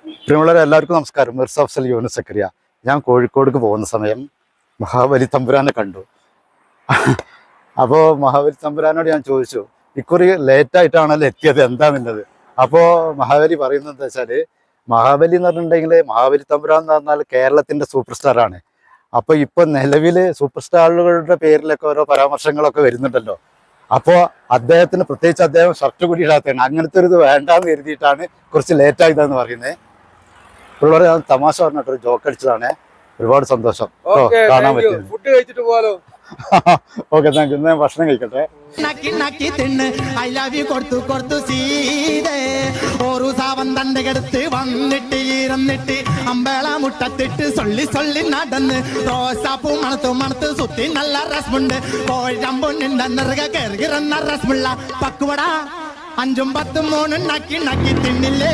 പ്രിയമുള്ളവരെ എല്ലാവർക്കും നമസ്കാരം. മിർസ അഫ്സൽ യൂനുസ് സക്കറിയ. ഞാൻ കോഴിക്കോടേക്ക് പോകുന്ന സമയം മഹാബലി തമ്പുരാനെ കണ്ടു. അപ്പോൾ മഹാബലി തമ്പുരാനോട് ഞാൻ ചോദിച്ചു, ഇക്കുറി ലേറ്റായിട്ടാണല്ലോ എത്തിയത്, എന്താണെന്നുള്ളത്. അപ്പോൾ മഹാബലി പറയുന്നത് എന്താ വെച്ചാൽ, മഹാബലി എന്ന് പറഞ്ഞിട്ടുണ്ടെങ്കിൽ മഹാബലി തമ്പുരാൻ എന്ന് പറഞ്ഞാൽ കേരളത്തിൻ്റെ സൂപ്പർ സ്റ്റാറാണ്. അപ്പോൾ ഇപ്പോൾ നിലവിൽ സൂപ്പർ സ്റ്റാറുകളുടെ പേരിലൊക്കെ ഓരോ പരാമർശങ്ങളൊക്കെ വരുന്നുണ്ടല്ലോ. അപ്പോൾ അദ്ദേഹത്തിന് പ്രത്യേകിച്ച് അദ്ദേഹം ഷർട്ട് കൂടി ഇടാത്തതാണ്. അങ്ങനത്തെ ഒരു ഇത് വേണ്ടാന്ന് കരുതിയിട്ടാണ് കുറച്ച് ലേറ്റായതെന്ന് പറയുന്നത്. പിള്ളേരെ ഞാൻ തമാശ പറഞ്ഞിട്ടൊരു ജോക്ക് അടിച്ചതാണ്. ഒരുപാട് സന്തോഷം കാണാൻ പറ്റും. ഫുഡ് കഴിച്ചിട്ട് പോകാലോ? Okay, thank you. ഞാൻ ഭക്ഷണം കഴിക്കട്ടെ. വന്നിട്ട് ഇരുന്നിട്ട് അമ്പള മുട്ടത്തിട്ട് സൊള്ളി സൊള്ളി നടന്ന് റോസാപ്പൂ മണത്ത് മണത്ത് സുത്തി നല്ല രസമുണ്ട്. കോഴമ്പുണ്ണിണ്ടെന്നറുക കയറുകിറന്ന രസമുള്ള പക്കുവട 5 10 3 നക്കി നക്കി തിന്നില്ലേ.